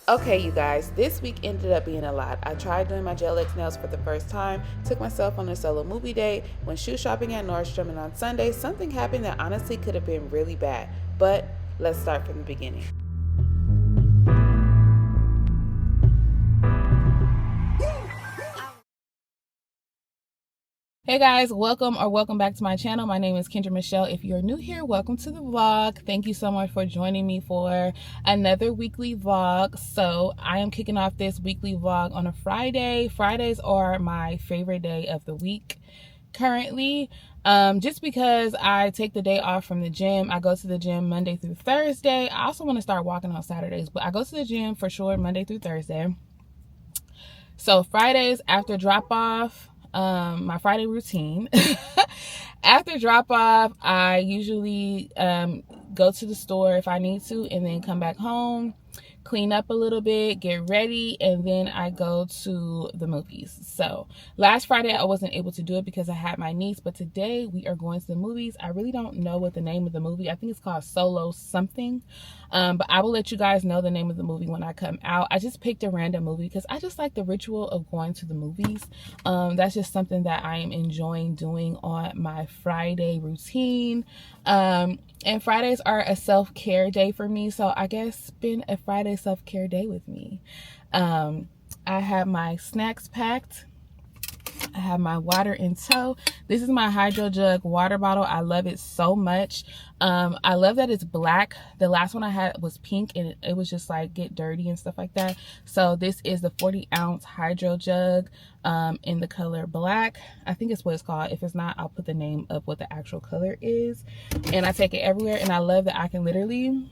Okay, you guys, this week ended up being a lot. I tried doing my gel X nails for the first time, took myself on a solo movie date, went shoe shopping at Nordstrom, and on Sunday, something happened that honestly could have been really bad. But let's start from the beginning. Hey guys, welcome back to my channel. My name is Kendra Michelle. If you're new here, welcome to the vlog. Thank you so much for joining me for another weekly vlog. So I am kicking off this weekly vlog on a Friday. Fridays are my favorite day of the week currently, just because I take the day off from the gym. I go to the gym Monday through Thursday. I also want to start walking on Saturdays, but I go to the gym for sure Monday through Thursday. So Fridays after drop off, my Friday routine. After drop off, I usually go to the store if I need to, and then come back home, clean up a little bit, get ready, and then I go to the movies. So last Friday I wasn't able to do it because I had my niece, but today we are going to the movies. I really don't know what the name of the movie. I think it's called Solo something, but I will let you guys know the name of the movie when I come out. I just picked a random movie because I just like the ritual of going to the movies. That's just something that I am enjoying doing on my Friday routine. And Fridays are a self-care day for me, so I guess spend a Friday self-care day with me. I have my snacks packed. I have my water in tow. This is my Hydro Jug water bottle. I love it so much. I love that it's black. The last one I had was pink, and it was just like get dirty and stuff like that. So this is the 40-ounce Hydro Jug in the color black. I think it's what it's called. If it's not, I'll put the name of what the actual color is. And I take it everywhere, and I love that I can literally,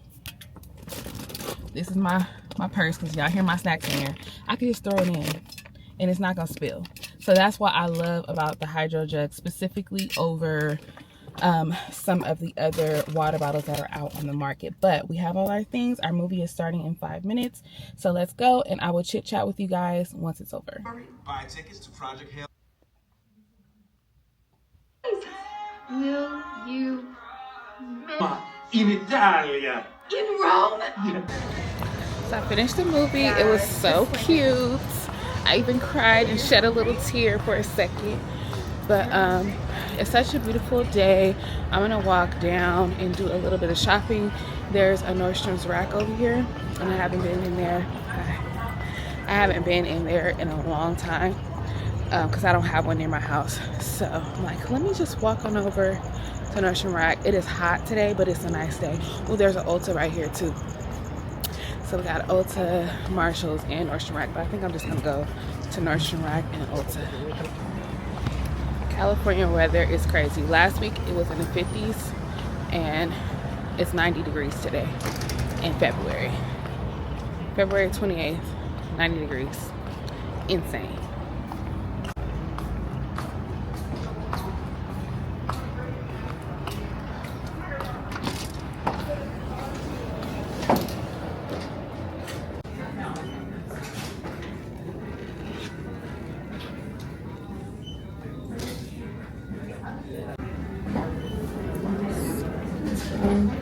this is my purse because y'all hear my snacks in here. I can just throw it in and it's not gonna spill. So that's what I love about the Hydro Jug, specifically over some of the other water bottles that are out on the market. But we have all our things. Our movie is starting in 5 minutes, so let's go, and I will chit chat with you guys once it's over. Buy tickets to Project Hale. Will you In Italia. in Rome? So I finished the movie. It was so cute. I even cried and shed a little tear for a second. But it's such a beautiful day. I'm gonna walk down and do a little bit of shopping. There's a Nordstrom Rack over here, and I haven't been in there. I haven't been in there in a long time because I don't have one near my house. So I'm like, let me just walk on over to Nordstrom Rack. It is hot today, but it's a nice day. Oh, there's an Ulta right here too. So we got Ulta, Marshalls, and Nordstrom Rack, but I think I'm just gonna go to Nordstrom Rack and Ulta. California weather is crazy. Last week it was in the 50s, and it's 90 degrees today in February. February 28th, 90 degrees. Insane.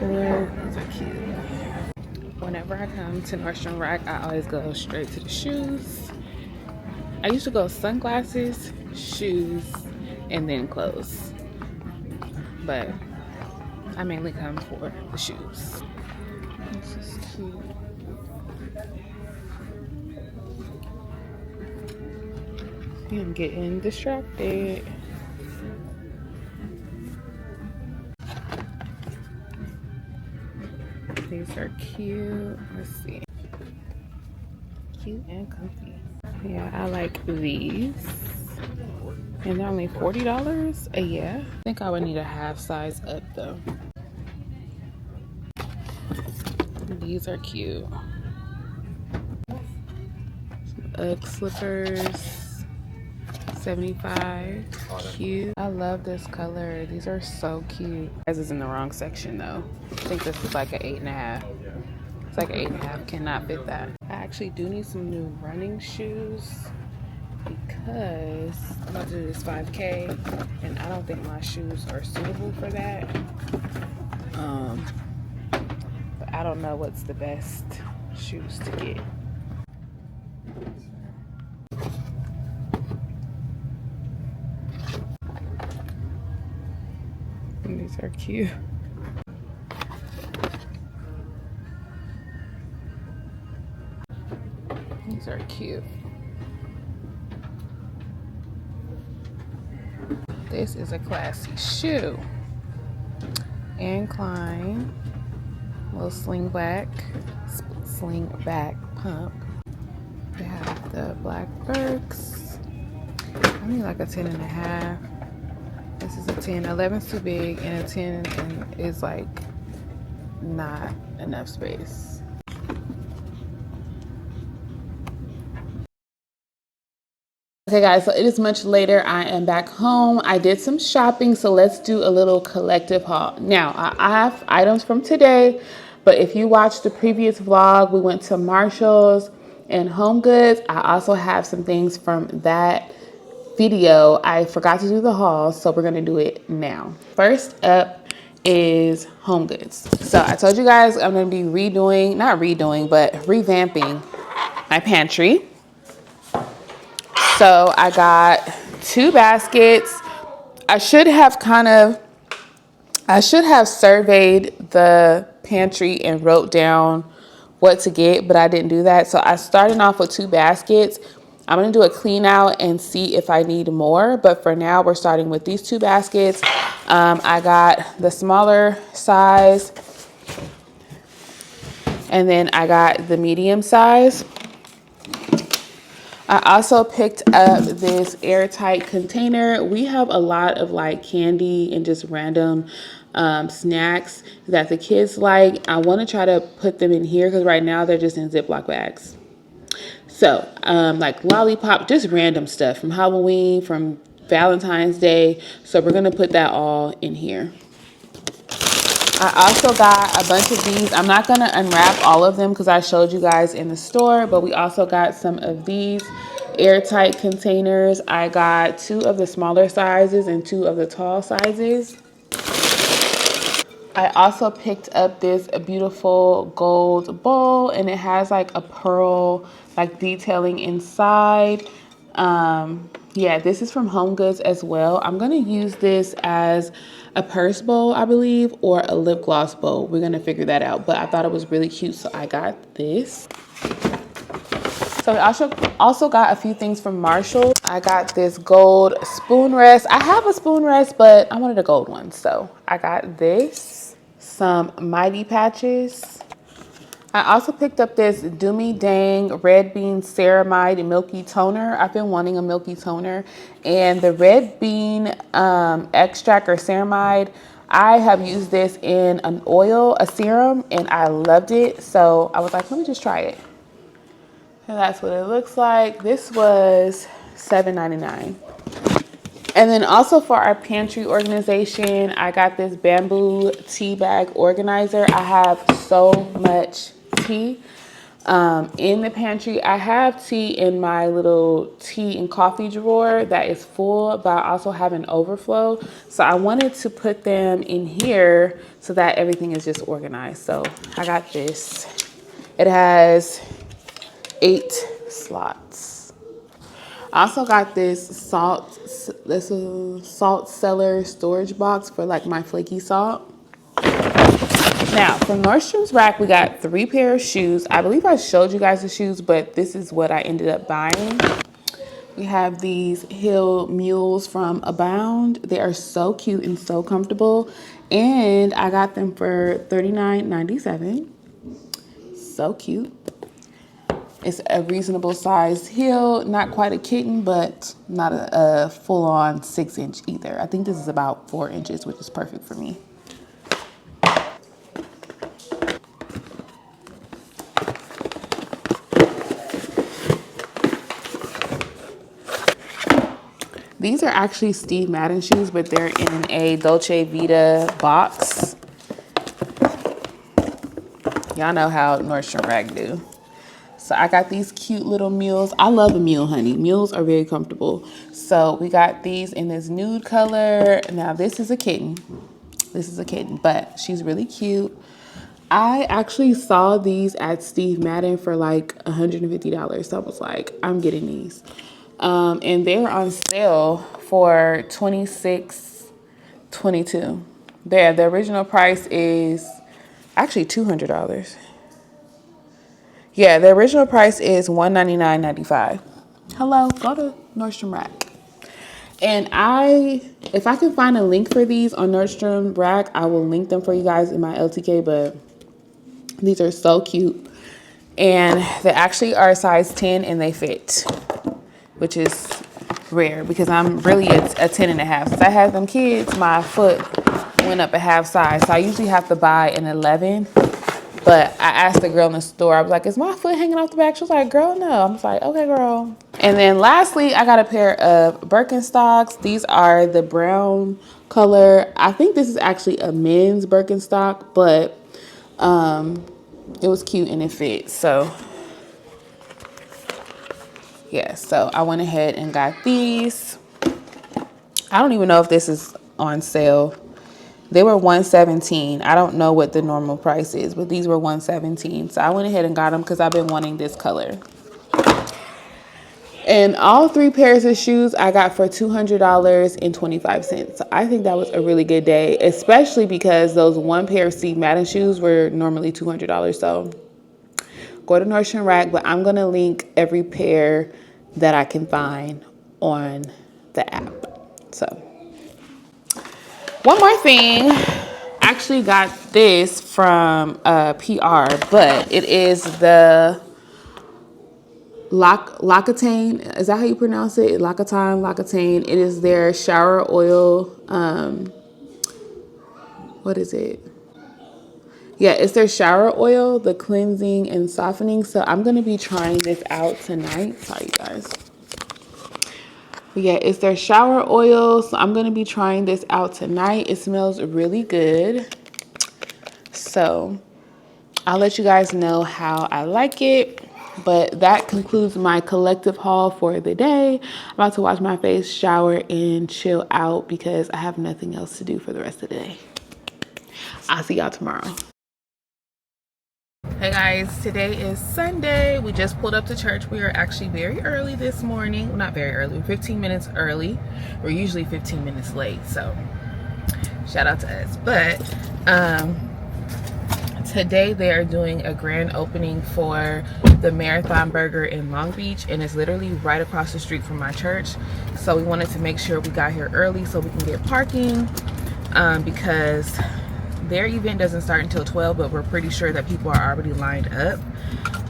These are cute. Whenever I come to Nordstrom Rack, I always go straight to the shoes. I used to go sunglasses, shoes, and then clothes. But I mainly come for the shoes. This is cute. I'm getting distracted. These are cute. Let's see. Cute and comfy. Yeah, I like these. And they're only $40 a year. I think I would need a half size up though. These are cute. Some Ugg slippers. 75. Cute. I love this color. These are so cute. This is in the wrong section though. I think this is like an 8.5. It's like an 8.5. Cannot fit that. I actually do need some new running shoes because I'm about to do this 5K and I don't think my shoes are suitable for that. But I don't know what's the best shoes to get. These are cute. These are cute. This is a classy shoe. Incline, little sling back pump. They have the black Birks. I need like a 10.5. This is a 10. 11's too big, and a 10 is like not enough space. Okay guys, so it is much later. I am back home. I did some shopping, so let's do a little collective haul. Now, I have items from today, but if you watched the previous vlog, we went to Marshall's and HomeGoods. I also have some things from that video. I forgot to do the haul, so we're gonna do it now. First up is HomeGoods. So I told you guys I'm gonna be not redoing, but revamping my pantry. So I got 2 baskets. I should have surveyed the pantry and wrote down what to get, but I didn't do that. So I started off with 2 baskets. I'm gonna do a clean out and see if I need more, but for now we're starting with these 2 baskets. I got the smaller size, and then I got the medium size. I also picked up this airtight container. We have a lot of like candy and just random snacks that the kids like. I want to try to put them in here because right now they're just in Ziploc bags. So like lollipop, just random stuff from Halloween, from Valentine's Day. So we're going to put that all in here. I also got a bunch of these. I'm not going to unwrap all of them because I showed you guys in the store, but we also got some of these airtight containers. I got 2 of the smaller sizes and 2 of the tall sizes. I also picked up this beautiful gold bowl, and it has like a pearl like detailing inside. Yeah, this is from HomeGoods as well. I'm going to use this as a purse bowl, I believe, or a lip gloss bowl. We're going to figure that out, but I thought it was really cute, so I got this. So I also got a few things from Marshall. I got this gold spoon rest. I have a spoon rest, but I wanted a gold one, so I got this. Some Mighty Patches. I also picked up this Do Me Dang Red Bean Ceramide Milky Toner. I've been wanting a milky toner. And the Red Bean extract or ceramide, I have used this in an oil, a serum, and I loved it. So I was like, let me just try it. And that's what it looks like. This was $7.99. And then also for our pantry organization, I got this bamboo tea bag organizer. I have so much tea in the pantry. I have tea in my little tea and coffee drawer that is full, but I also have an overflow. So I wanted to put them in here so that everything is just organized. So I got this. It has 8 slots. I also got this salt cellar storage box for like my flaky salt. Now from Nordstrom Rack, we got 3 pair of shoes. I believe I showed you guys the shoes, but this is what I ended up buying. We have these heel mules from Abound. They are so cute and so comfortable. And I got them for $39.97. So cute. It's a reasonable sized heel, not quite a kitten, but not a full-on 6-inch either. I think this is about 4 inches, which is perfect for me. These are actually Steve Madden shoes, but they're in a Dolce Vita box. Y'all know how Nordstrom Rack do. So I got these cute little mules. I love a mule, honey. Mules are very comfortable. So we got these in this nude color. Now this is a kitten. This is a kitten, but she's really cute. I actually saw these at Steve Madden for like $150. So I was like, I'm getting these. And they were on sale for $26.22. There, the original price is actually $200. Yeah, the original price is $199.95. Hello, go to Nordstrom Rack. And if I can find a link for these on Nordstrom Rack, I will link them for you guys in my LTK, but these are so cute. And they actually are size 10 and they fit, which is rare because I'm really a 10 and a half. Since I had them kids, my foot went up a half size. So I usually have to buy an 11. But I asked the girl in the store, I was like, is my foot hanging off the back? She was like, girl, no. I was like, okay, girl. And then lastly, I got a pair of Birkenstocks. These are the brown color. I think this is actually a men's Birkenstock, but it was cute and it fit. So yeah, so I went ahead and got these. I don't even know if this is on sale. They were $117. I don't know what the normal price is, but these were $117. So I went ahead and got them because I've been wanting this color. And all 3 pairs of shoes I got for $200.25. So I think that was a really good day, especially because those 1 pair of Steve Madden shoes were normally $200. So go to Nordstrom Rack, but I'm going to link every pair that I can find on the app. So one more thing, I actually got this from PR, but it is the L'Occitane. Is that how you pronounce it? L'Occitane. It is their shower oil. What is it? Yeah, it's their shower oil, the cleansing and softening. So I'm going to be trying this out tonight. Sorry, you guys. But yeah, it's their shower oil. So I'm going to be trying this out tonight. It smells really good. So I'll let you guys know how I like it. But that concludes my collective haul for the day. I'm about to wash my face, shower, and chill out because I have nothing else to do for the rest of the day. I'll see y'all tomorrow. Hey guys, today is Sunday. We just pulled up to church. We are actually very early this morning. Well, not very early, we're 15 minutes early. We're usually 15 minutes late, so shout out to us. But today they are doing a grand opening for the Marathon Burger in Long Beach, and it's literally right across the street from my church. So we wanted to make sure we got here early so we can get parking, because their event doesn't start until 12, but we're pretty sure that people are already lined up.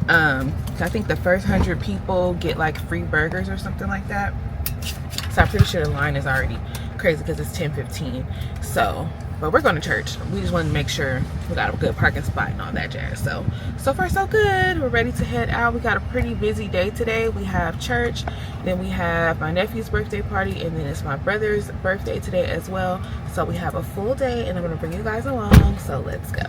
I think the first 100 people get like free burgers or something like that. So I'm pretty sure the line is already crazy because it's 10:15. So, but we're going to church. We just want to make sure we got a good parking spot and all that jazz. So far so good. We're ready to head out. We got a pretty busy day today. We have church, then we have my nephew's birthday party, and then it's my brother's birthday today as well. So we have a full day, and I'm going to bring you guys along. So let's go.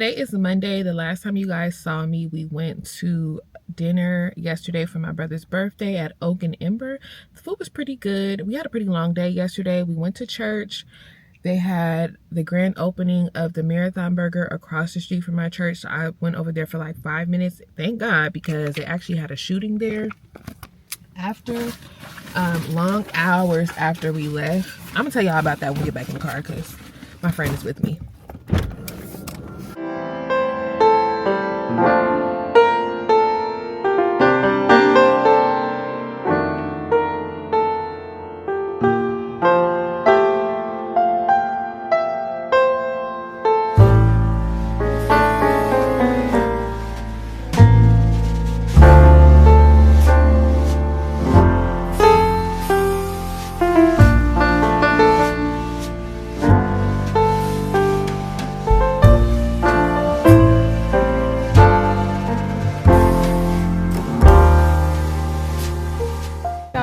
Today is Monday. The last time you guys saw me, we went to dinner yesterday for my brother's birthday at Oak and Ember. The food was pretty good. We had a pretty long day yesterday. We went to church. They had the grand opening of the Marathon Burger across the street from my church. So I went over there for like 5 minutes. Thank God, because they actually had a shooting there. After long hours after we left. I'm gonna tell y'all about that when we get back in the car because my friend is with me.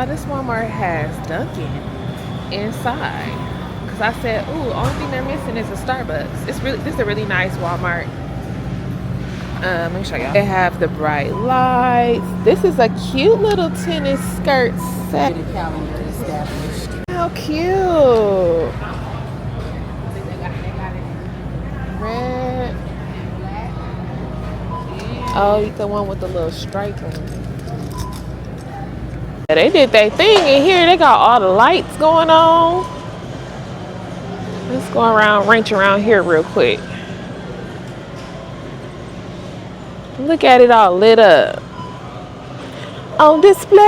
This Walmart has Dunkin inside because I said, ooh, only thing they're missing is a Starbucks. This is a really nice Walmart. Let me show y'all. They have the bright lights. This is a cute little tennis skirt set. How cute! Red. Oh, the one with the little stripe on it. They did their thing in here. They got all the lights going on. Let's go around, wrench around here real quick. Look at it all lit up. On display.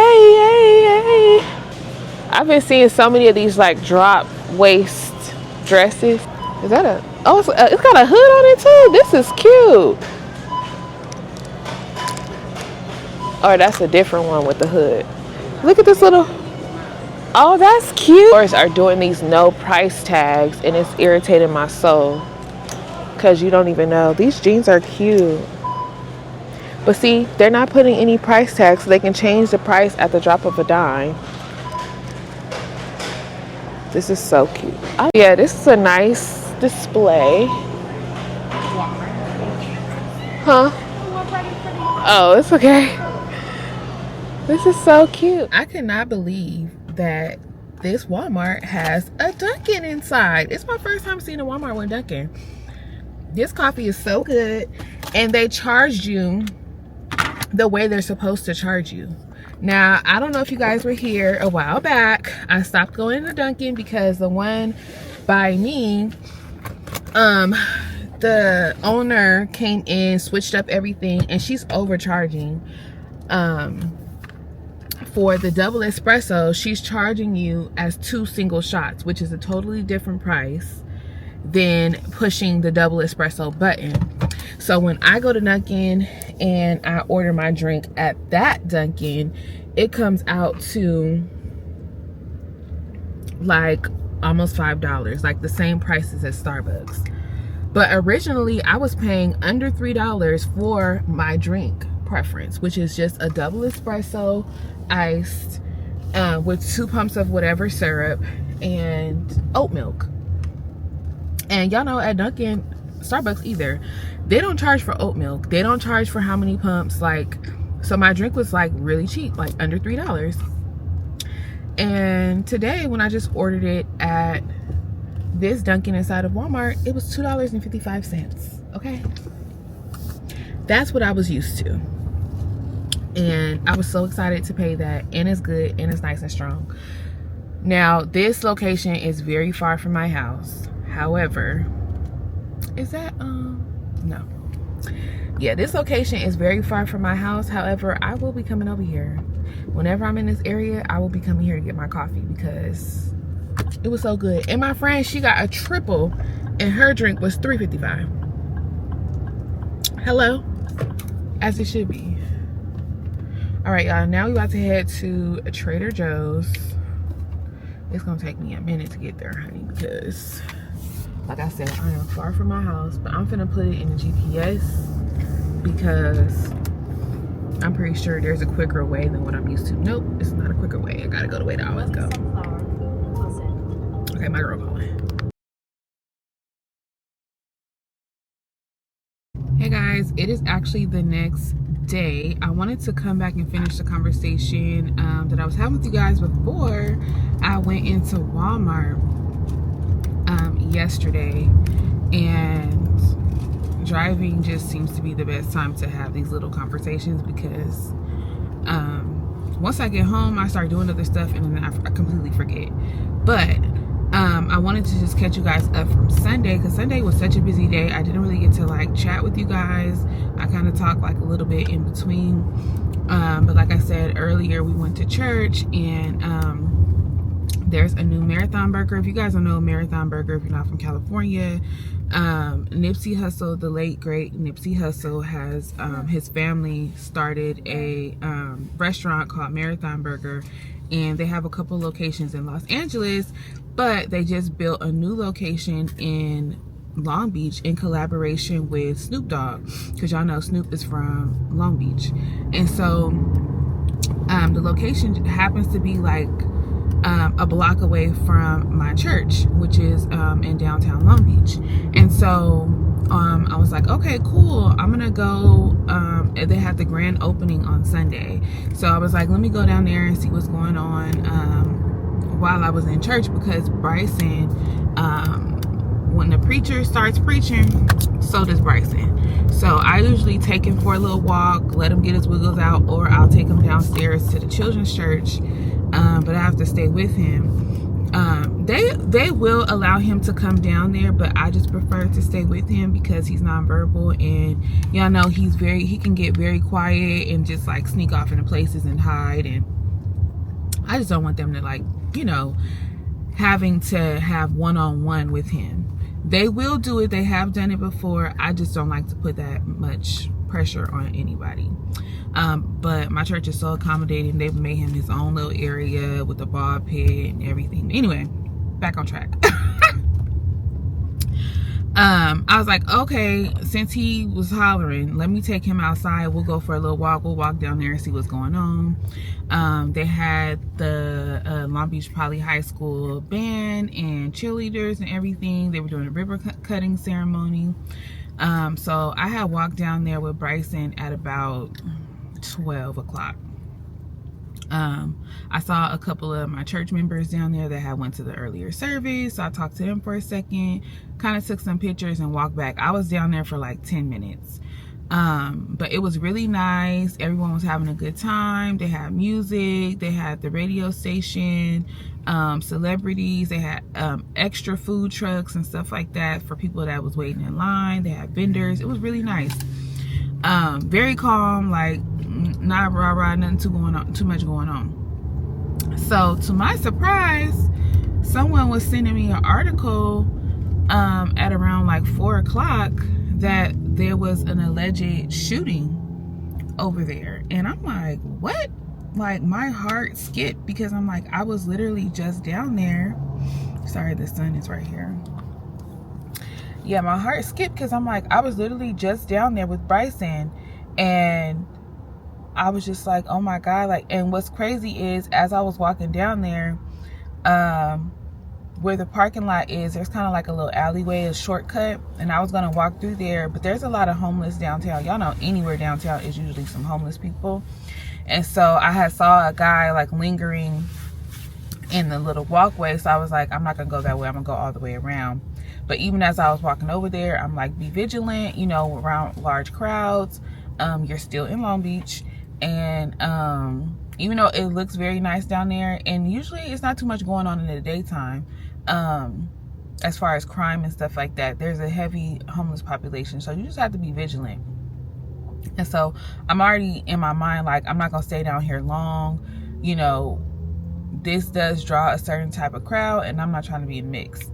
I've been seeing so many of these like drop waist dresses. Is that a, oh, it's got a hood on it too. This is cute. Or that's a different one with the hood. Look at this little, oh, that's cute. Stores are doing these no price tags and it's irritating my soul because you don't even know. These jeans are cute. But see, they're not putting any price tags so they can change the price at the drop of a dime. This is so cute. Oh, yeah, this is a nice display. Huh? Oh, it's okay. This is so cute. I cannot believe that this Walmart has a Dunkin inside. It's my first time seeing a Walmart with Dunkin. This coffee is so good, and they charged you the way they're supposed to charge you. Now, I don't know if you guys were here a while back. I stopped going to Dunkin because the one by me, the owner came in, switched up everything, and she's overcharging. For the double espresso, she's charging you as 2 single shots, which is a totally different price than pushing the double espresso button. So when I go to Dunkin and I order my drink at that Dunkin, it comes out to like almost $5, like the same prices as Starbucks. But originally I was paying under $3 for my drink preference, which is just a double espresso iced with 2 pumps of whatever syrup and oat milk. And y'all know at Dunkin, Starbucks either, they don't charge for oat milk. They don't charge for how many pumps. Like, so my drink was like really cheap, like under $3. And today when I just ordered it at this Dunkin inside of Walmart, it was $2.55. Okay, that's what I was used to. And I was so excited to pay that, and it's good and it's nice and strong. Now this location is very far from my house. However, is that no, yeah, this location is very far from my house. However, I will be coming over here whenever I'm in this area. I will be coming here to get my coffee because it was so good. And my friend, she got a triple and her drink was $3.55. Hello, as it should be. All right, y'all, now we about to head to Trader Joe's. It's gonna take me a minute to get there, honey, because like I said, I am far from my house, but I'm finna put it in the GPS because I'm pretty sure there's a quicker way than what I'm used to. Nope, it's not a quicker way. I gotta go the way that I always go. Okay, my girl calling. it is actually the next day. I wanted to come back and finish the conversation that I was having with you guys before I went into Walmart yesterday, and driving just seems to be the best time to have these little conversations, because once I get home I start doing other stuff and then I completely forget. But I wanted to just catch you guys up from Sunday, because Sunday was such a busy day. I didn't really get to like chat with you guys. I kind of talked like a little bit in between, but like I said earlier, we went to church, and there's a new Marathon Burger. If you guys don't know Marathon Burger, if you're not from California, Nipsey Hussle, the late great Nipsey Hussle, has his family started a restaurant called Marathon Burger, and they have a couple locations in Los Angeles, but they just built a new location in Long Beach in collaboration with Snoop Dogg, because y'all know Snoop is from Long Beach. And so the location happens to be like a block away from my church, which is in downtown Long Beach. And so I was like, okay, cool, I'm gonna go. They had the grand opening on Sunday, so I was like, let me go down there and see what's going on while I was in church, because Bryson, when the preacher starts preaching, so does Bryson. So I usually take him for a little walk, let him get his wiggles out, or I'll take him downstairs to the children's church, but I have to stay with him. They will allow him to come down there, but I just prefer to stay with him because he's nonverbal, and y'all know he can get very quiet and just like sneak off into places and hide, and I just don't want them to, like, you know, having to have one-on-one with him. They will do it, they have done it before. I just don't like to put that much pressure on anybody. But my church is so accommodating. They've made him his own little area with a ball pit and everything. Anyway, back on track. I was like, okay, since he was hollering, let me take him outside. We'll go for a little walk. We'll walk down there and see what's going on. They had the Long Beach Poly High School band and cheerleaders and everything. They were doing a ribbon cutting ceremony. So I had walked down there with Bryson at about 12 o'clock. I saw a couple of my church members down there that had went to the earlier service, so I talked to them for a second, kind of took some pictures and walked back. I was down there for like 10 minutes. But it was really nice. Everyone was having a good time. They had music, they had the radio station, celebrities, they had extra food trucks and stuff like that for people that was waiting in line. They had vendors. It was really nice. Very calm, like not rah-rah, nothing too much going on. So to my surprise, someone was sending me an article at around like 4 o'clock that there was an alleged shooting over there. And I'm like, what? Like, my heart skipped, because I'm like, I was literally just down there. Sorry, the sun is right here. Yeah, my heart skipped because I'm like, I was literally just down there with Bryson, and I was just like, oh my God. Like, and what's crazy is, as I was walking down there, where the parking lot is, there's kind of like a little alleyway, a shortcut, and I was gonna walk through there, but there's a lot of homeless downtown. Y'all know anywhere downtown is usually some homeless people. And so I had saw a guy like lingering in the little walkway, so I was like, I'm not gonna go that way, I'm gonna go all the way around. But even as I was walking over there, I'm like, be vigilant, you know, around large crowds. You're still in Long Beach, and even though it looks very nice down there, and usually it's not too much going on in the daytime, as far as crime and stuff like that, there's a heavy homeless population, so you just have to be vigilant. And so I'm already in my mind like, I'm not gonna stay down here long, you know, this does draw a certain type of crowd, and I'm not trying to be a mix.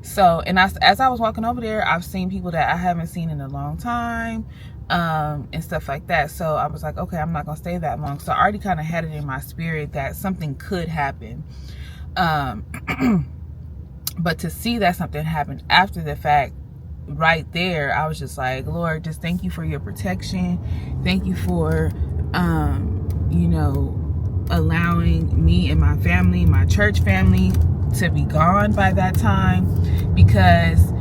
So, and as I was walking over there, I've seen people that I haven't seen in a long time, and stuff like that. So I was like, okay, I'm not gonna stay that long. So I already kind of had it in my spirit that something could happen. But to see that something happened after the fact, right there, I was just like, Lord, just thank you for your protection. Thank you for, you know, allowing me and my family, my church family, to be gone by that time, because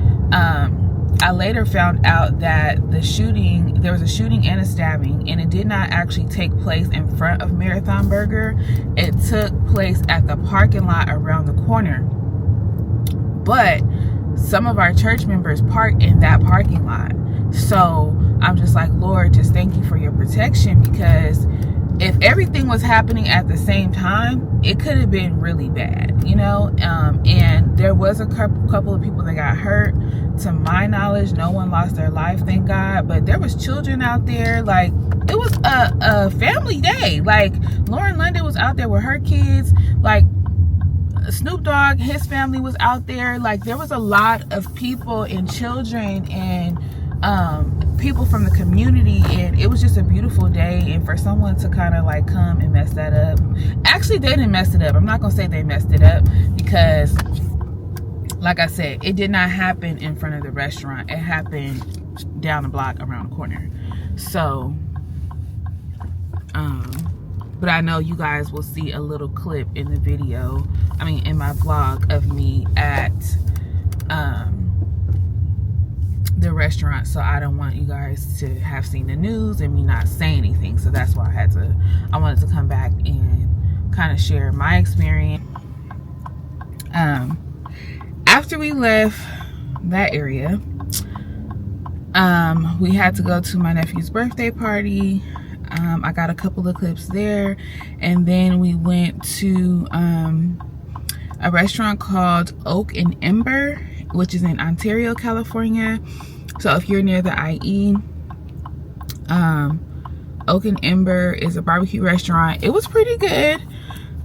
I later found out that there was a shooting and a stabbing, and it did not actually take place in front of Marathon Burger. It took place at the parking lot around the corner. But some of our church members parked in that parking lot. So I'm just like, Lord, just thank you for your protection, because if everything was happening at the same time, it could have been really bad, you know. And there was a couple of people that got hurt. To my knowledge, no one lost their life, thank God. But there was children out there. Like, it was a family day. Like, Lauren London was out there with her kids. Like, Snoop Dogg, his family was out there. Like, there was a lot of people and children and people from the community, and it was just a beautiful day. And for someone to kind of like come and mess that up, actually they didn't mess it up. I'm not gonna say they messed it up, because like I said, it did not happen in front of the restaurant. It happened down the block around the corner. So but I know you guys will see a little clip in the video, I mean in my vlog, of me at the restaurant. So I don't want you guys to have seen the news and me not say anything. So that's why I wanted to come back and kind of share my experience. After we left that area, we had to go to my nephew's birthday party. I got a couple of clips there, and then we went to a restaurant called Oak and Ember, which is in Ontario, California. So if you're near the IE, Oak and Ember is a barbecue restaurant. It was pretty good.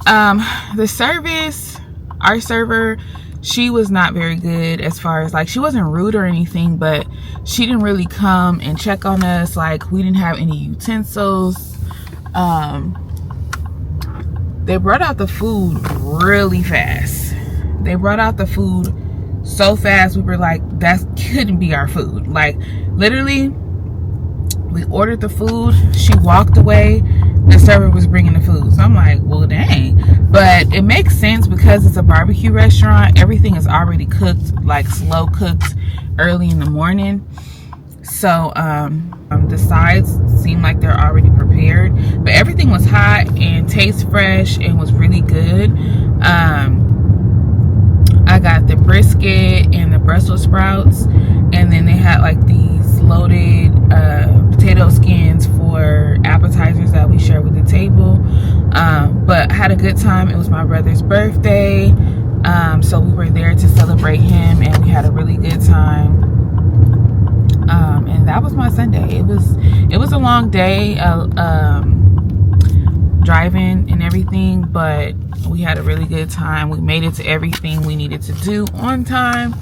The service, our server, she was not very good, as far as like, she wasn't rude or anything, but she didn't really come and check on us. Like, we didn't have any utensils. They brought out the food really fast. They brought out the food so fast, we were like, that couldn't be our food. Like, literally, we ordered the food, she walked away, the server was bringing the food. So I'm like, well, dang. But it makes sense, because it's a barbecue restaurant. Everything is already cooked, like slow cooked, early in the morning. So the sides seem like they're already prepared, but everything was hot and tastes fresh and was really good. I got the brisket and the Brussels sprouts, and then they had like these loaded potato skins for appetizers that we shared with the table. But I had a good time. It was my brother's birthday, so we were there to celebrate him, and we had a really good time. And that was my Sunday. It was a long day, driving and everything, but we had a really good time. We made it to everything we needed to do on time.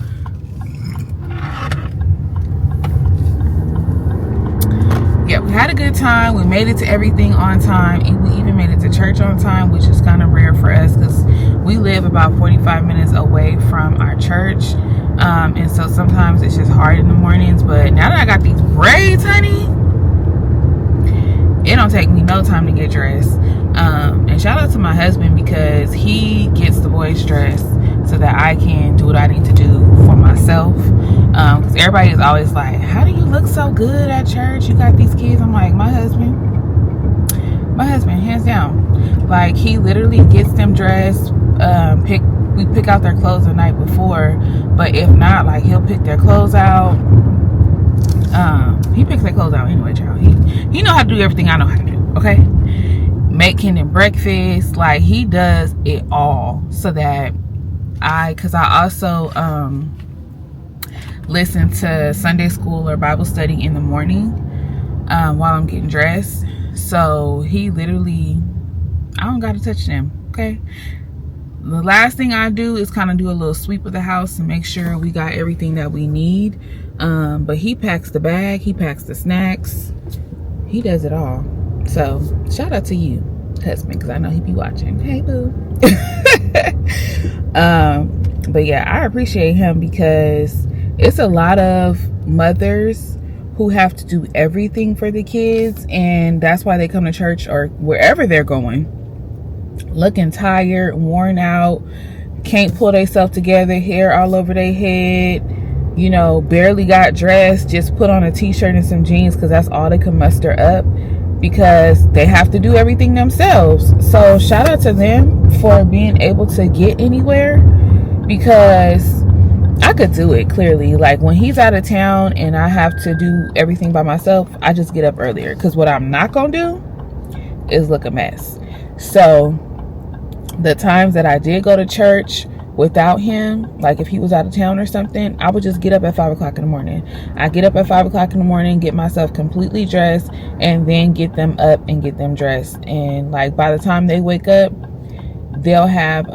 Yeah, we had a good time. We made it to everything on time, and we even made it to church on time, which is kind of rare for us, because we live about 45 minutes away from our church. And so sometimes it's just hard in the mornings. But now that I got these braids, honey, it don't take me no time to get dressed. And shout out to my husband, because he gets the boys dressed so that I can do what I need to do for myself. Because everybody is always like, how do you look so good at church? You got these kids. I'm like, my husband, hands down. Like, he literally gets them dressed. We pick out their clothes the night before, but if not, like, he'll pick their clothes out. He picks their clothes out anyway, child. He know how to do everything I know how to do, okay? Make Kendon breakfast. Like, he does it all, so that because I also listen to Sunday school or Bible study in the morning while I'm getting dressed. So he literally, I don't gotta touch them, okay? The last thing I do is kind of do a little sweep of the house and make sure we got everything that we need. But he packs the bag, he packs the snacks, he does it all. So shout out to you, husband, because I know he be watching. Hey, boo. But yeah, I appreciate him, because it's a lot of mothers who have to do everything for the kids, and that's why they come to church or wherever they're going looking tired, worn out, can't pull themselves together, hair all over their head, you know, barely got dressed, just put on a t-shirt and some jeans because that's all they can muster up, because they have to do everything themselves. So shout out to them for being able to get anywhere, because I could do it clearly. Like when he's out of town and I have to do everything by myself, I just get up earlier, because what I'm not gonna do is look a mess. So the times that I did go to church without him, like if he was out of town or something, I would just get up at 5 o'clock in the morning. I get up at 5 o'clock in the morning, get myself completely dressed, and then get them up and get them dressed. And like by the time they wake up, they'll have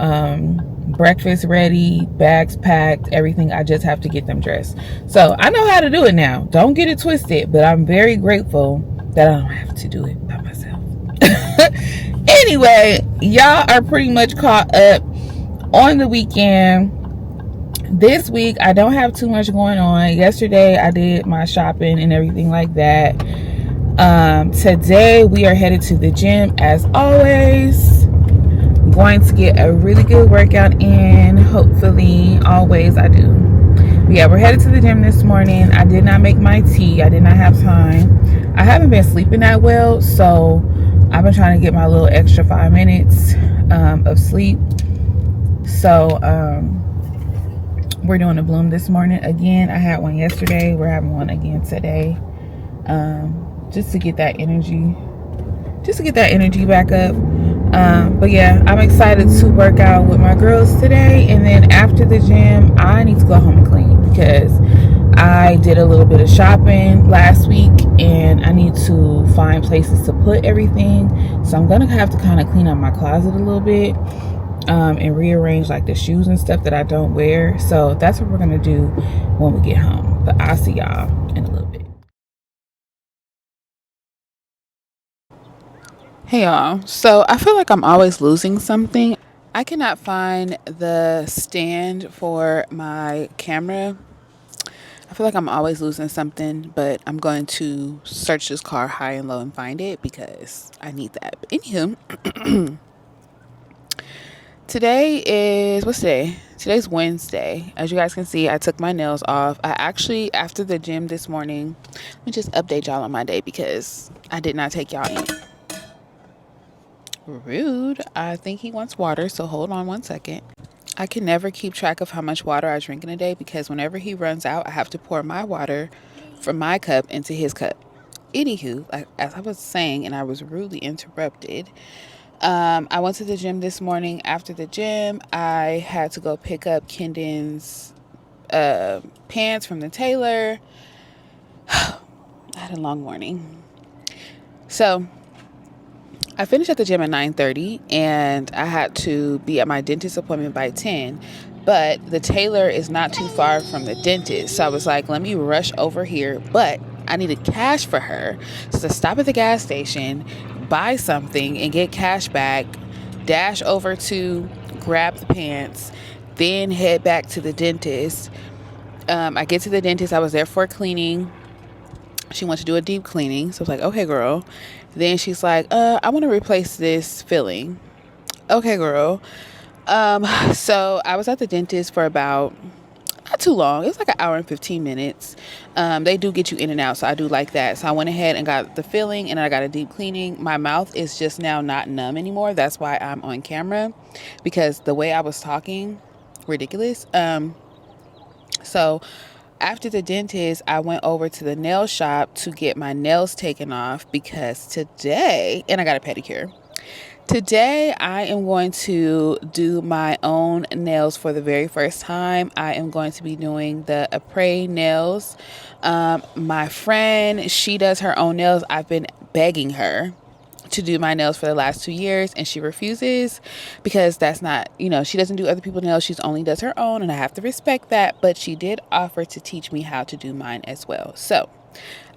breakfast ready, bags packed, everything. I just have to get them dressed. So I know how to do it now. Don't get it twisted, but I'm very grateful that I don't have to do it by myself. Anyway, y'all are pretty much caught up on the weekend. This week I don't have too much going on. Yesterday I did my shopping and everything like that. Today we are headed to the gym as always. Going to get a really good workout in, hopefully. Always I do. But yeah, we're headed to the gym this morning. I did not make my tea. I did not have time. I haven't been sleeping that well, so I've been trying to get my little extra 5 minutes of sleep. So we're doing a bloom this morning again. I had one yesterday. We're having one again today, just to get that energy back up. But yeah, I'm excited to work out with my girls today, and then after the gym I need to go home and clean, because I did a little bit of shopping last week and I need to find places to put everything. So I'm gonna have to kind of clean up my closet a little bit, and rearrange like the shoes and stuff that I don't wear. So that's what we're gonna do when we get home. But I'll see y'all in a little bit. Hey y'all, so I feel like I'm always losing something. I cannot find the stand for my camera. I feel like I'm always losing something, but I'm going to search this car high and low and find it, because I need that. But anywho, today is, what's today? Today's Wednesday. As you guys can see, I took my nails off. I actually, after the gym this morning, let me just update y'all on my day, because I did not take y'all in. Rude. I think he wants water, so hold on one second. I can never keep track of how much water I drink in a day, because whenever he runs out, I have to pour my water from my cup into his cup. Anywho, like as I was saying, and I was rudely interrupted, I went to the gym this morning. After the gym, I had to go pick up Kendon's pants from the tailor. I had a long morning. So I finished at the gym at 9:30, and I had to be at my dentist appointment by 10. But the tailor is not too far from the dentist. So I was like, let me rush over here. But I needed cash for her. So to stop at the gas station, buy something, and get cash back, dash over to grab the pants, then head back to the dentist. I get to the dentist. I was there for cleaning. She wants to do a deep cleaning. So I was like, okay, girl. Then she's like, I want to replace this filling. Okay, girl. So I was at the dentist for about, not too long. It was like an hour and 15 minutes. They do get you in and out, so I do like that. So I went ahead and got the filling, and I got a deep cleaning. My mouth is just now not numb anymore. That's why I'm on camera, because the way I was talking, ridiculous. So after the dentist, I went over to the nail shop to get my nails taken off, because today, and I got a pedicure. Today, I am going to do my own nails for the very first time. I am going to be doing the après nails. My friend, she does her own nails. I've been begging her to do my nails for the last 2 years, and she refuses, because that's not, she doesn't do other people's nails. She only does her own, and I have to respect that. But she did offer to teach me how to do mine as well. So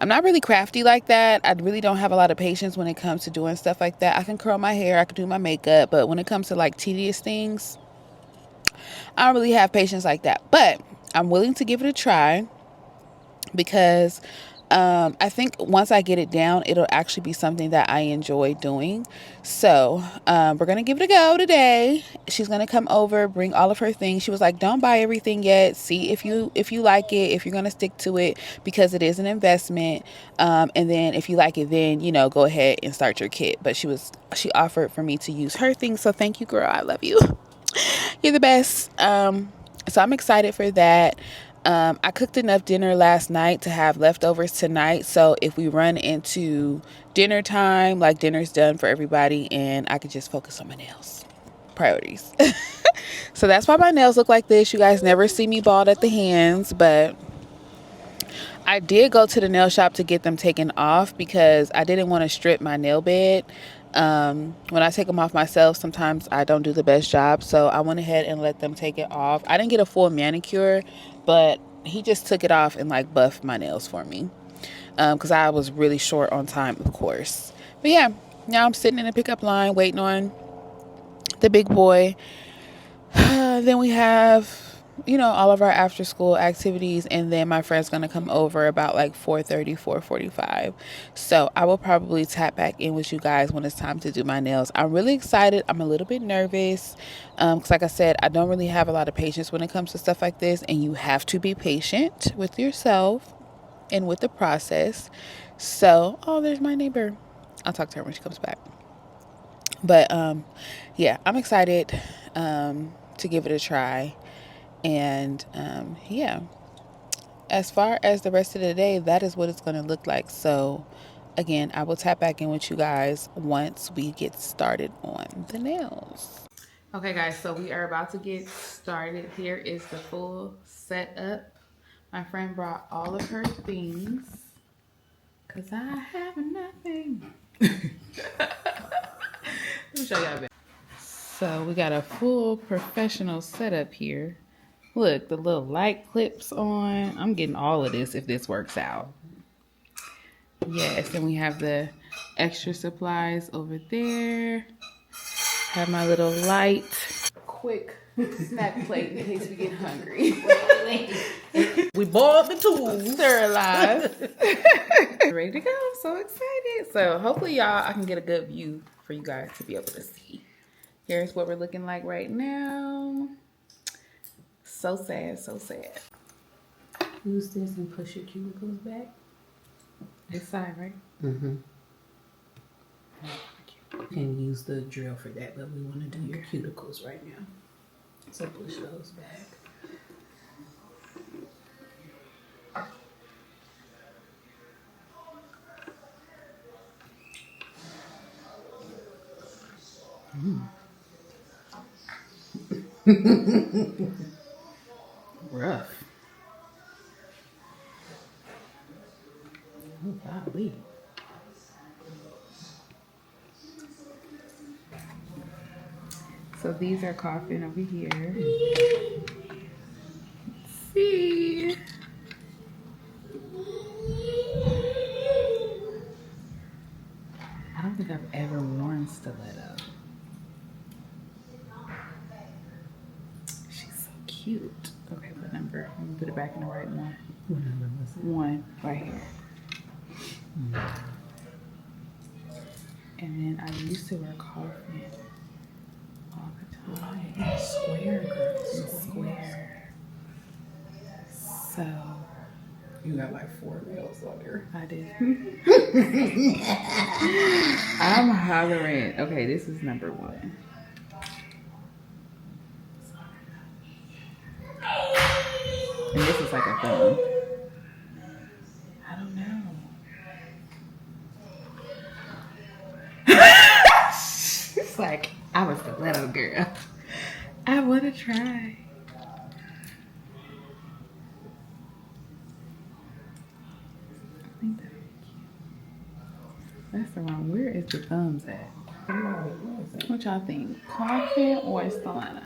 I'm not really crafty like that. I really don't have a lot of patience when it comes to doing stuff like that. I can curl my hair, I can do my makeup, but when it comes to like tedious things, I don't really have patience like that. But I'm willing to give it a try, because I think once I get it down, it'll actually be something that I enjoy doing. So we're gonna give it a go today. She's gonna come over, bring all of her things. She was like, don't buy everything yet, see if you like it, if you're gonna stick to it, because it is an investment. And then if you like it, then go ahead and start your kit. But she offered for me to use her things, so thank you, girl. I love you. You're the best. So I'm excited for that. I cooked enough dinner last night to have leftovers tonight. So if we run into dinner time, like, dinner's done for everybody and I could just focus on my nails. Priorities. So that's why my nails look like this. You guys never see me bald at the hands, but I did go to the nail shop to get them taken off because I didn't want to strip my nail bed. When I take them off myself, sometimes I don't do the best job, so I went ahead and let them take it off. I didn't get a full manicure, but he just took it off and like buffed my nails for me, because I was really short on time, of course. But yeah, now I'm sitting in the pickup line waiting on the big boy. Then we have all of our after school activities, and then my friend's gonna come over about like 4:30, 4:45. So I will probably tap back in with you guys when it's time to do my nails. I'm really excited. I'm a little bit nervous because like I said, I don't really have a lot of patience when it comes to stuff like this, and you have to be patient with yourself and with the process. So there's my neighbor. I'll talk to her when she comes back. But yeah, I'm excited to give it a try. And yeah, as far as the rest of the day, that is what it's going to look like. So again, I will tap back in with you guys once we get started on the nails. Okay guys, so we are about to get started. Here is the full setup. My friend brought all of her things because I have nothing. Let me show y'all. So we got a full professional setup here. Look, the little light clips on. I'm getting all of this if this works out. Yes, and we have the extra supplies over there. Have my little light, quick snack plate in case we get hungry. We bought the tools. Sterilized. Ready to go. I'm so excited. So hopefully I can get a good view for you guys to be able to see. Here's what we're looking like right now. So sad, so sad. Use this and push your cuticles back. This side, right? Mm-hmm. You can use the drill for that, but we want to do your cuticles right now. So push those back. Rough. Oh, golly. So these are coughing over here. Let's see. I don't think I've ever worn stiletto. She's so cute. Okay, what number? Let me put it back in the right one. What number was it? 1 right here. And then I used to wear coffin all the time. Square, girl. Square. So You got like 4 nails on there. I did. I'm hollering. Okay, this is number 1. And this is like a thumb. I don't know. It's like, I was the little girl. I want to try. I think that's cute. That's the wrong. Where is the thumbs at? What y'all think? Coffin or stiletto?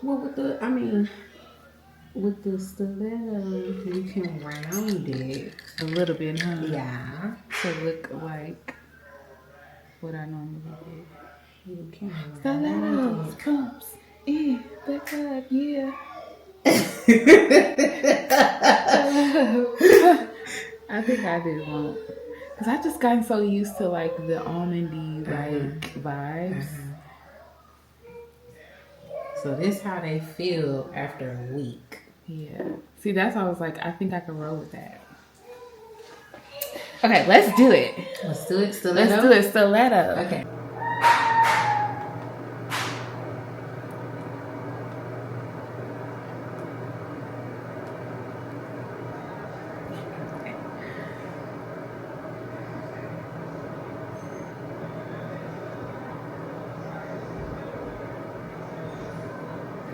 Well, with the stiletto, you can round it A little bit, huh? Yeah. To look like what I normally do. You can Stilettos, pumps, the club, yeah. I think I did want, because I just gotten so used to like the almondy like vibes. So this how they feel after a week. Yeah. See, that's why I was like, I think I can roll with that. Okay, let's do it. Let's do it. Stiletto? Let's do it. Stiletto. Okay.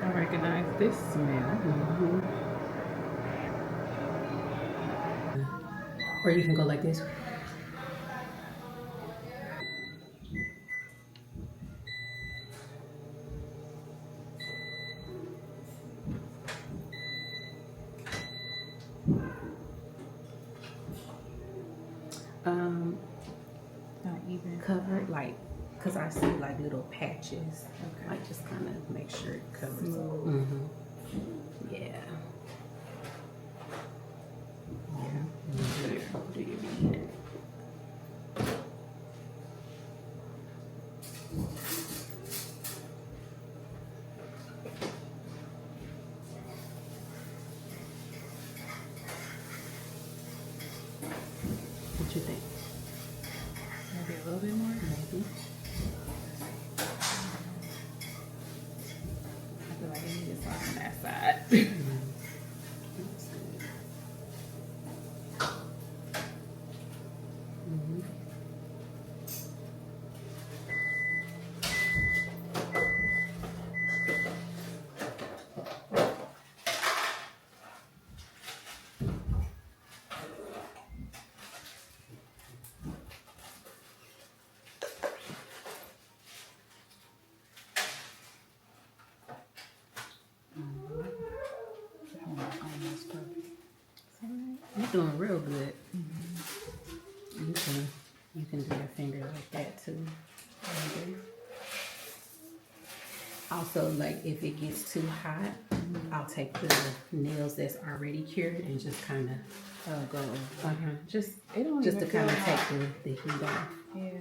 I recognize this smell. Or you can go like this. Not even. Cover it like, because I see like little patches. Okay. Like just kind of make sure it covers it. Yeah. Yeah. Here, do your bead. What you think? Maybe a little bit more? Maybe. I feel like I need to start on that side. Almost perfect. You're doing real good. You can do your finger like that too. Also, like if it gets too hot, I'll take the nails that's already cured and just kind of go just It don't just to even feel kind of hot. take the heat off. Yeah.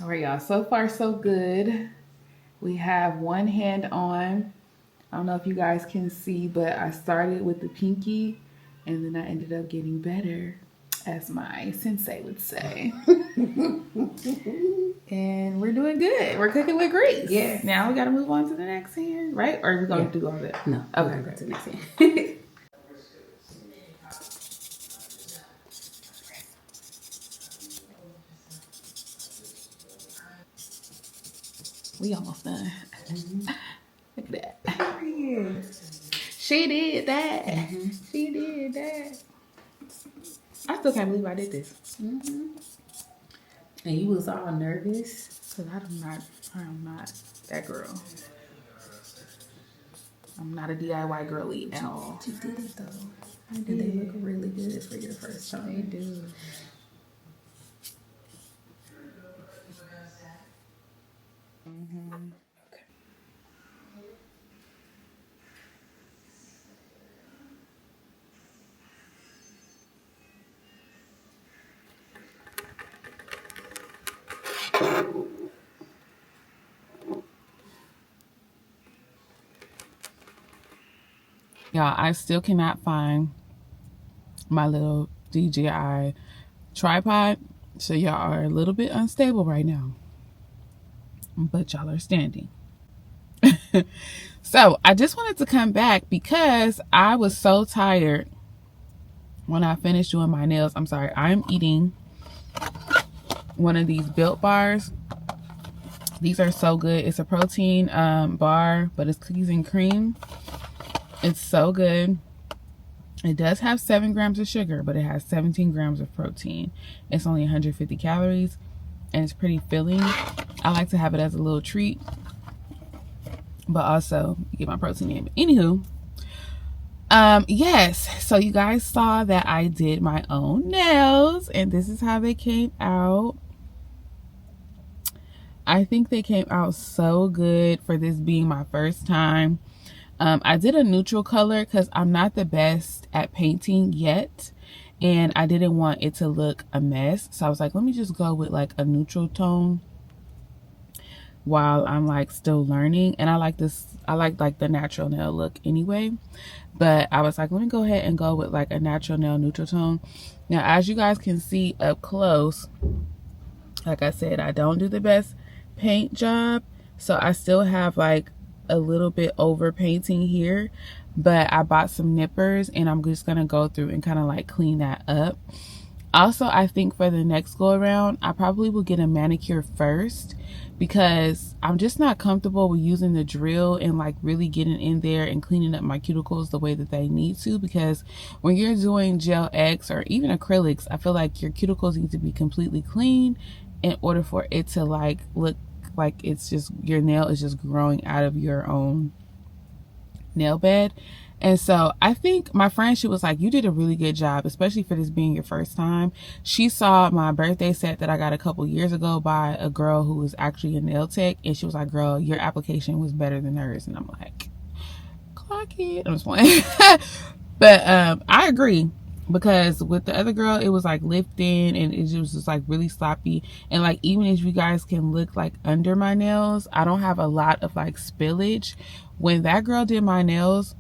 All right, y'all. So far, so good. We have one hand on. I don't know if you guys can see, but I started with the pinky, and then I ended up getting better, as my sensei would say. And we're doing good. We're cooking with grease. Yeah. Now we got to move on to the next hand, right? Or are we going to do all that? No. Okay. We're gonna go to the next hand. We almost done. Look at that. She did that. She did that. I still can't believe I did this. And you was all nervous. Cause I'm not that girl. I'm not a DIY girly at all. You did it though. And they look really good for your first time. They do. Y'all, I still cannot find my little DJI tripod, so y'all are a little bit unstable right now, but y'all are standing. So I just wanted to come back because I was so tired when I finished doing my nails. I'm sorry, I'm eating one of these Built bars. These are so good. It's a protein bar, but it's cookies and cream. It's so good. It does have 7 grams of sugar, but it has 17 grams of protein. It's only 150 calories, and it's pretty filling. I like to have it as a little treat, but also get my protein in. Anywho, yes, so you guys saw that I did my own nails, and this is how they came out. I think they came out so good for this being my first time. I did a neutral color because I'm not the best at painting yet, and I didn't want it to look a mess. So I was like, let me just go with like a neutral tone while I'm like still learning. And I like this, I like the natural nail look anyway, but I was like, let me go ahead and go with like a natural nail neutral tone. Now, as you guys can see up close, like I said, I don't do the best paint job, so I still have like a little bit over painting here, but I bought some nippers and I'm just gonna go through and kind of like clean that up. Also, I think for the next go around, I probably will get a manicure first, because I'm just not comfortable with using the drill and like really getting in there and cleaning up my cuticles the way that they need to. Because when you're doing gel X or even acrylics, I feel like your cuticles need to be completely clean in order for it to like look like it's just, your nail is just growing out of your own nail bed. And so I think my friend, she was like, you did a really good job, especially for this being your first time. She saw my birthday set that I got a couple years ago by a girl who was actually a nail tech, and she was like, girl, your application was better than hers. And I'm like, clock it. I'm just playing. But I agree, because with the other girl, it was like lifting and it was just like really sloppy. And like, even if you guys can look like under my nails, I don't have a lot of like spillage. When that girl did my nails,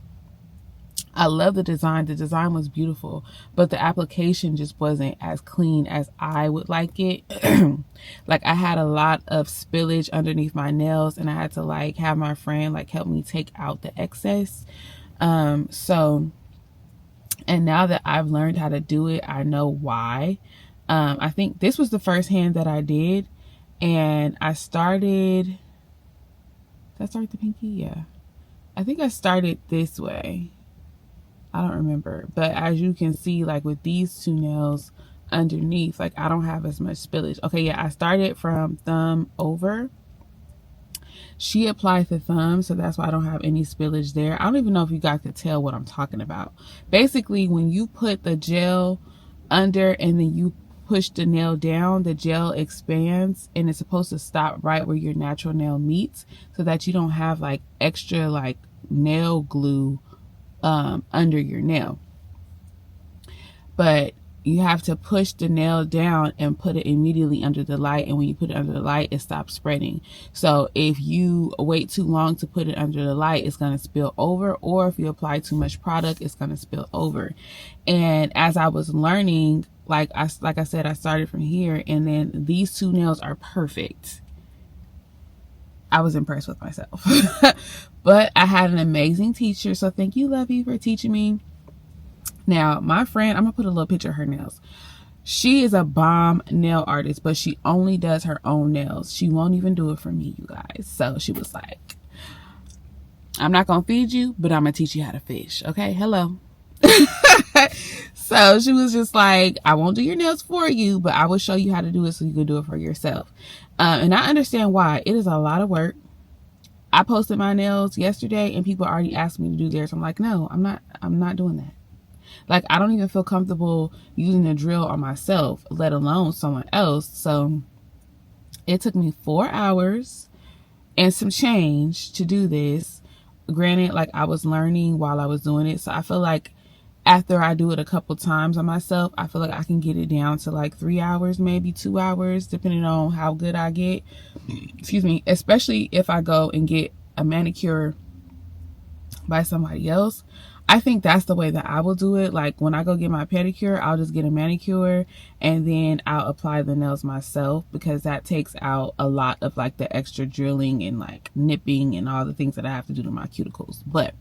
I love the design. The design was beautiful, but the application just wasn't as clean as I would like it. Like, I had a lot of spillage underneath my nails, and I had to like have my friend like help me take out the excess. So, and now that I've learned how to do it, I know why. I think this was the first hand that I did, and I started, did I start the pinky? Yeah. I think I started this way. I don't remember, but as you can see, like with these two nails underneath, like I don't have as much spillage. Okay, yeah, I started from thumb over. She applied the thumb, so that's why I don't have any spillage there. I don't even know if you guys could tell what I'm talking about. Basically, when you put the gel under and then you push the nail down, the gel expands and it's supposed to stop right where your natural nail meets, so that you don't have like extra like nail glue under your nail. But you have to push the nail down and put it immediately under the light, and when you put it under the light, it stops spreading. So if you wait too long to put it under the light, it's going to spill over, or if you apply too much product, it's going to spill over. And as I was learning, like I said, I started from here, and then these two nails are perfect. I was impressed with myself. But I had an amazing teacher, so thank you, Lovey, for teaching me. Now, my friend, I'm gonna put a little picture of her nails. She is a bomb nail artist, but she only does her own nails. She won't even do it for me, you guys. So she was like, I'm not gonna feed you, but I'm gonna teach you how to fish. Okay, hello. So she was just like, I won't do your nails for you, but I will show you how to do it so you can do it for yourself. And I understand why. It is a lot of work. I posted my nails yesterday and people already asked me to do theirs. I'm like, no, I'm not doing that. Like, I don't even feel comfortable using a drill on myself, let alone someone else. So it took me 4 hours and some change to do this. Granted, like, I was learning while I was doing it. So I feel like after I do it a couple times on myself, I feel like I can get it down to like 3 hours, maybe 2 hours, depending on how good I get. Excuse me. Especially if I go and get a manicure by somebody else. I think that's the way that I will do it. Like, when I go get my pedicure, I'll just get a manicure and then I'll apply the nails myself, because that takes out a lot of like the extra drilling and like nipping and all the things that I have to do to my cuticles. But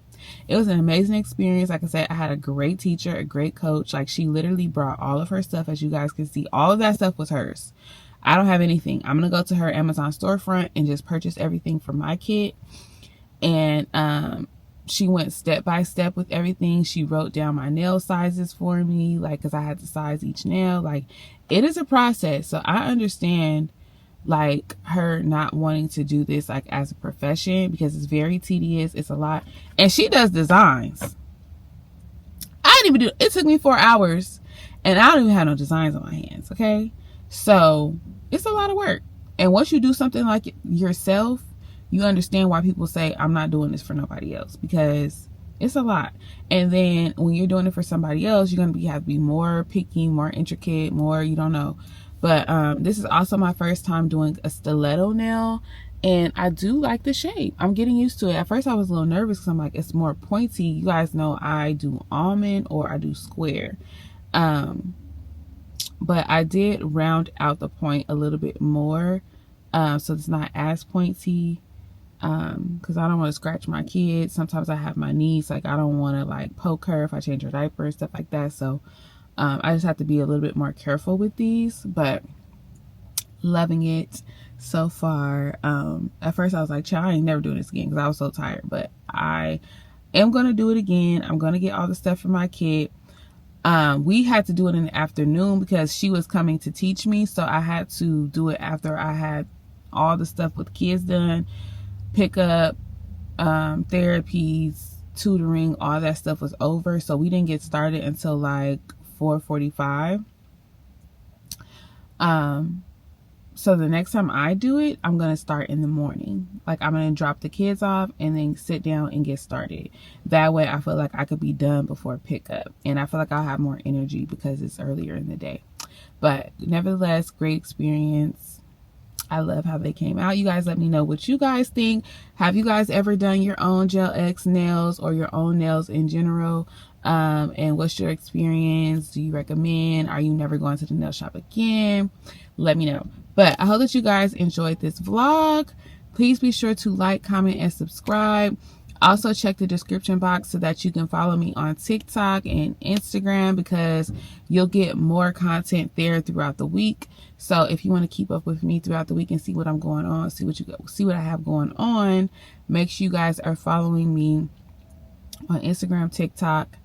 it was an amazing experience. Like I said, I had a great teacher, a great coach. Like, she literally brought all of her stuff. As you guys can see, all of that stuff was hers. I don't have anything. I'm going to go to her Amazon storefront and just purchase everything for my kit. And she went step by step with everything. She wrote down my nail sizes for me, like, because I had to size each nail. Like, it is a process. So I understand like her not wanting to do this like as a profession, because it's very tedious. It's a lot. And she does designs. I didn't even do it. It took me 4 hours and I don't even have no designs on my hands. Okay. So it's a lot of work. And once you do something like yourself, you understand why people say, I'm not doing this for nobody else, because it's a lot. And then when you're doing it for somebody else, you're going to have to be more picky, more intricate, more, you don't know. But this is also my first time doing a stiletto nail, and I do like the shape. I'm getting used to it. At first I was a little nervous because I'm like, it's more pointy. You guys know I do almond or I do square. But I did round out the point a little bit more, so it's not as pointy, because I don't want to scratch my kids. Sometimes I have my niece, like I don't want to like poke her if I change her diaper and stuff like that. So I just have to be a little bit more careful with these, but loving it so far. At first I was like, child, I ain't never doing this again, because I was so tired, but I am going to do it again. I'm going to get all the stuff for my kid. We had to do it in the afternoon because she was coming to teach me, so I had to do it after I had all the stuff with kids done, pick up, therapies, tutoring, all that stuff was over, so we didn't get started until like 4:45. So the next time I do it, I'm going to start in the morning. Like I'm going to drop the kids off and then sit down and get started. That way I feel like I could be done before pickup. And I feel like I'll have more energy because it's earlier in the day. But nevertheless, great experience. I love how they came out. You guys let me know what you guys think. Have you guys ever done your own Gel X nails or your own nails in general? And what's your experience? Do you recommend? Are you never going to the nail shop again? Let me know. But I hope that you guys enjoyed this vlog. Please be sure to like, comment, and subscribe. Also check the description box so that you can follow me on TikTok and Instagram, because you'll get more content there throughout the week. So if you want to keep up with me throughout the week and see what I'm going on, see what I have going on, make sure you guys are following me on Instagram, TikTok,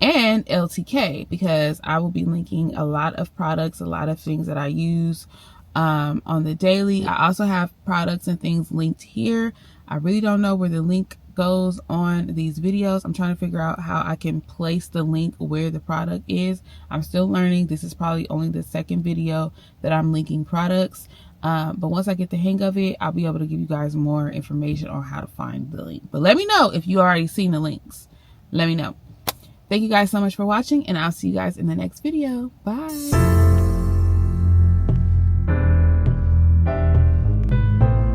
and LTK, because I will be linking a lot of products, a lot of things that I use on the daily. I also have products and things linked here. I really don't know where the link goes on these videos. I'm trying to figure out how I can place the link where the product is. I'm still learning. This is probably only the second video that I'm linking products, but once I get the hang of it, I'll be able to give you guys more information on how to find the link. But let me know if you already seen the links. Let me know. Thank you guys so much for watching, and I'll see you guys in the next video. Bye.